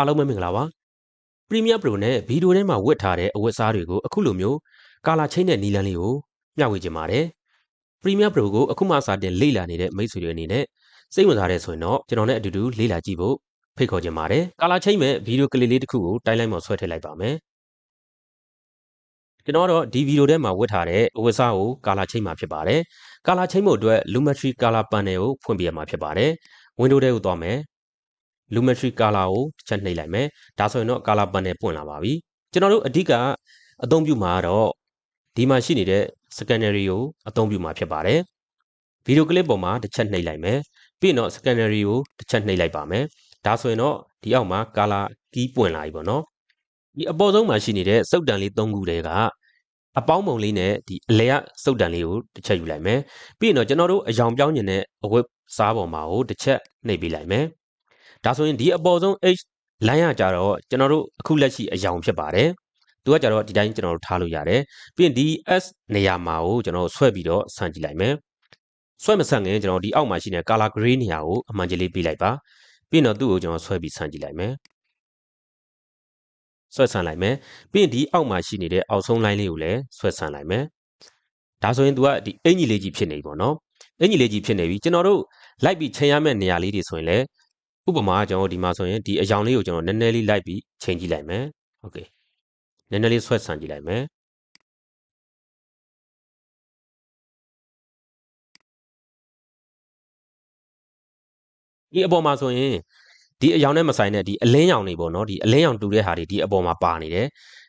အားလုံးပဲမင်္ဂလာပါ Premiere Pro နဲ့ဗီဒီယိုထဲမှာဝတ်ထားတဲ့အဝတ်အစားတွေကိုအခုလိုမျိုးကာလာချိန်းတဲ့နီလန်းလေးကိုမျှဝေချင်ပါတယ် Premiere Pro ကိုအခုမှစတင်လေ့လာနေတဲ့မိတ်ဆွေတွေအနေနဲ့စိတ်ဝင်စားတဲ့ဆိုရင်တော့ကျွန်တော်နဲ့အတူတူလေ့လာကြည့်ဖို့ဖိတ်ခေါ်ချင်ပါတယ်ကာလာချိန်းမဲ့ဗီဒီယိုကလစ်လေးတစ်ခုကိုတိုင်းလိုက်မှဆွဲထည့်လိုက်ပါမယ်ကျွန်တော်တော့ဒီဗီဒီယိုထဲမှာဝတ်ထားတဲ့အဝတ်အစားကိုကာလာချိန်းမှာဖြစ်ပါတယ်ကာလာချိန်းဖို့အတွက် Lumetri Color Panel ကိုဖွင့်ပြရမှာဖြစ်ပါတယ် Window ထဲကိုသွားမယ်Lumetri Color ကိုတစ်ချက်နှိပ်လိုက်မယ်ဒါဆိုရင်တော့ Color Panel ပွင့်လာပါပြီကျွန်တော်တို့အဓိကအသုံးပြုမှာတော့ဒီမှာရှိနေတဲ့ Scenery ကိုအသုံးပြုမှာဖြစ်ပါတယ်ဗီဒီယိုကလစ်ပေါ်မှာတစ်ချက်နှိပ်လိုက်မယ်ပြီးတော့ Scenery ကိုတစ်ချက်နှိပ်လိုက်ပါမယ်ဒါဆိုရင်တော့ဒီအောက်မှာ Color Key ပွင့်လာပြီပေါ့နော်ဒီအပေါ်ဆုံးမှာရှိနေတဲ့စုပ်တံလေး၃ခုတည်းကအပေါင်းပုံလေးနဲ့ဒီအလဲကစုပ်တံလေးကိုတစ်ချက်ယူလိုက်မယ်ပြီးတော့ကျွန်တော်တို့အယောင်ပြောင်းခြင်းနဲ့အဝတ်စားပေါ်မှာကိုတစ်ချက်နှိပ်ပေးလိုက်မယ်ဒါဆိုရင်ဒီအပေါ်ဆုံး H လိုင်းရကြတော့ကျွန်တော်တို့အခုလက်ရှိအယောင်ဖြစ်ပါတယ်သူကကြတော့ဒီတိုင်းကျွန်တော်တို့ထားလို့ရတယ်ပြီးရင်ဒီ S နေရာမှာကိုကျွန်တော်ဆွဲပြီးတော့ဆန့်ကြည့်လိုက်မယ်ဆွဲမဆန့်ခင်ကျွန်တော်ဒီအောက်မှာရှိတဲ့ color gray နေရာကိုအမှန်ကြီးလေးပေးလိုက်ပါပြီးတော့သူ့ကိုကျွန်တော်ဆွဲပြီးဆန့်ကြည့်လိုက်မယ်ဆွဲဆန့်လိုက်မယ်ပြီးရင်ဒီအောက်မှာရှိနေတဲ့အောက်ဆုံး line လေးကိုလည်းဆွဲဆန့်လိုက်မယ်ဒါဆိုရင်သူကဒီအင်ကြီးလေးကြီးဖြစ်နေပြီပေါ့နော်အင်ကြီးလေးကြီးဖြစ်နေပြီကျွန်တော်တို့လိုက်ပြီးချိန်ရမယ့်နေရာလေးတွေဆိုရင်လည်းဥပမာကျွန်တော်ဒီမှာဆိုရင်ဒီအယောင်လေးကိုကျွန်တော်နည်းနည်းလေးလိုက်ပြီးချိန်ကြည့်လိုက်မယ်โอเคနည်းနည်းလေးဆွဲဆန့်ကြည့်လိုက်မယ်ဒီအပေါ်မှာဆိုရင်ဒီအယောင်နဲ့မဆိုင်တဲ့ဒီအလင်းရောင်တွေပေါ့နော်ဒီအလင်းရောင်တူတဲ့ဟာတွေဒီအပေါ်မှာပါနေတယ်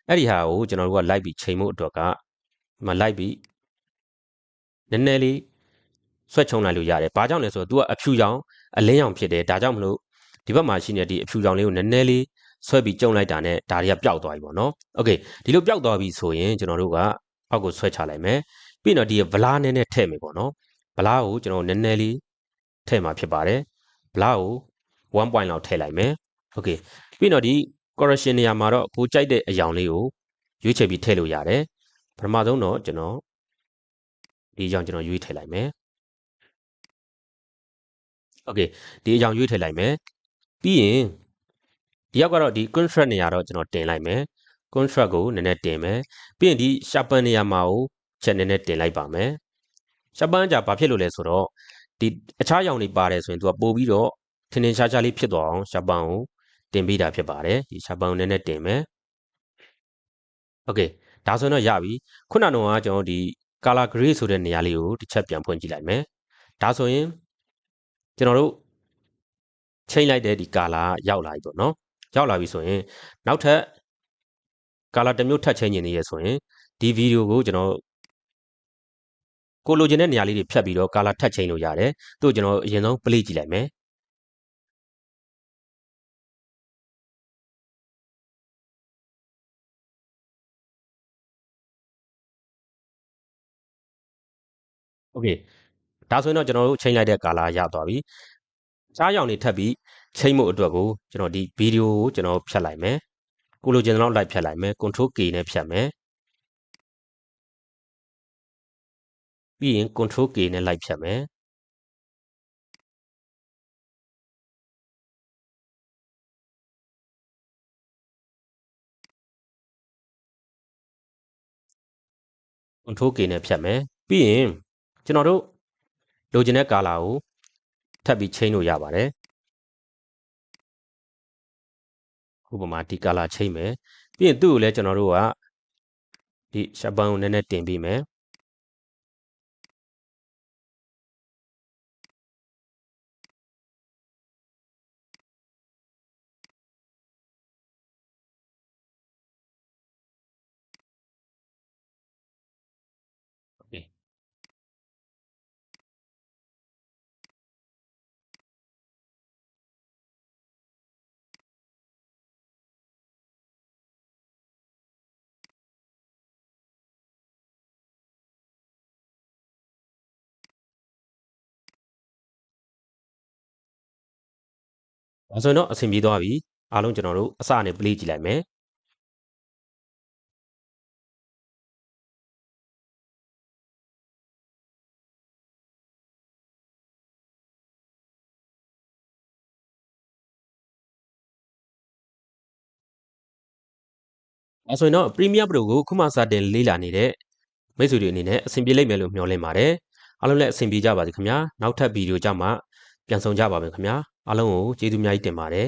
အဲ့ဒီဟာကိုကျွန်တော်တို့ကလိုက်ပြီးချိန်ဖို့အတွက်ကဒီမှာလိုက်ပြီးနည်းနည်းလေးဆွဲချုံလိုက်လို့ရတယ်ဘာကြောင့်လဲဆိုတော့ तू ကအဖြူရောင်အလင်းရောင်ဖြစ်တယ်ဒါကြောင့်မလို့ဒီဘက်မှာရှိနေတဲ့ဒီအဖြူရောင်လေးကိုနည်းနည်းလေးဆွဲပြီးကျုံလိုက်တာနဲ့ဒါတွေကပျောက်သွားပြီပေါ့နော်โอเคဒီလိုပျောက်သွားပြီဆိုရင်ကျွန်တော်တို့ကအောက်ကိုဆွဲချလိုက်မယ်ပြီးတော့ဒီဗလာနည်းနည်းထည့်မယ်ပေါ့နော်ဗလာကိုကျွန်တော်နည်းနည်းလေးထည့်မှာဖြစ်ပါတယ်ဗလာကို1 point လောက်ထည့်လိုက်မယ်โอเคပြီးတော့ဒီ correction နေရာမှာတော့ကိုကြိုက်တဲ့အယောင်လေးကိုရွေးချယ်ပြီးထည့်လို့ရတယ်ပထမဆုံးတော့ကျွန်တော်ဒီအကြောင်းကျွန်တော်ရွေးထည့်လိုက်မယ်โอเคဒီအကြောင်းရွေးထည့်လိုက်မယ်ပြီးရင်ဒီရောက်ကတော့ဒီ contract နေရာတော့ကျွန်တော်တင်လိုက်မယ် contract ကိုနည်းနည်းတင်မယ်ပြီးရင်ဒီ sharpen နေရာမှာကိုချက်နည်းနည်းတင်လိုက်ပါမယ် sharpen ကြဘာဖြစ်လို့လဲဆိုတော့ဒီအခြားရောင်တွေပါတယ်ဆိုရင်သူကပို့ပြီးတော့ထင်းထင်းရှားရှားလေးဖြစ်သွားအောင် sharpen ကိုတင်ပေးတာဖြစ်ပါတယ်ဒီ sharpen ကိုနည်းနည်းတင်မယ်โอเคဒါဆိုတော့ရပြီခုနကတော့ကျွန်တော်ဒီ color gray ဆိုတဲ့နေရာလေးကိုတစ်ချက်ပြန်ဖွင့်ကြည့်လိုက်မယ်ဒါဆိုရင်ကျွန်တော်တို့ချိန်လိုက်တဲ့ဒီ color ရောက်လာပြီပေါ့နော်ရောက်လာပြီဆိုရင်နောက်ထပ် color တစ်မျိုးထပ်ချိန်နေနေရဆိုရင်ဒီဗီဒီယိုကိုကျွန်တော်ကိုလိုချင်တဲ့နေရာလေးတွေဖြတ်ပြီးတော့ color ထပ်ချိန်လို့ရတယ်သူ့ကိုကျွန်တော်အရင်ဆုံး play ကြည့်လိုက်မယ်โอเคဒါဆိုရင်တော့ကျွန်တော်တို့ချိန်လိုက်တဲ့ color ရသွားပြီစားရောင်တွေထပ်ပြီးချိန်မှုအတွက်ကိုကျွန်တော်ဒီဗီဒီယိုကိုကျွန်တော်ဖြတ်လိုက်မယ်ကိုလိုချင်တဲ့လောက်လိုက်ဖြတ်လိုက်မယ် control K နဲ့ဖြတ်မယ်ပြီးရင် control K နဲ့လိုက်ဖြတ်မယ်control K နဲ့ဖြတ်မယ်ပြီးရင်ကျွန်တော်တို့လိုချင်တဲ့ color ကိုထပ်ပြီးချိန်လို့ရပါတယ်ဥပမာဒီ color ချိန်မယ်ပြီးရင်သူ့ကိုလည်းကျွန်တော်တို့ကဒီ sharpen ကိုနည်းနည်းတင်ပေးမယ်โอเคဒါဆိုရင်တော့အဆင်ပြေသွားပြီအားလုံးကျွန်တော်တို့အစနဲ့ play ကြည့်လိုက်မယ် ဒါဆိုရင်တော့ Premiere Pro ကိုခုမှစတင်လေ့လာနေတဲ့မိတ်ဆွေတွေအနေနဲ့အဆင်ပြေလိမ့်မယ်လို့မျှော်လင့်ပါတယ်အားလုံးလည်းအဆင်ပြေကြပါစေခင်ဗျာနောက်ထပ်ဗီဒီယိုကြမှာပြန်ဆောင်ကြပါမယ်ခင်ဗျာအားလုံးကိုကျေးဇူးအများကြီးတင်ပါတယ်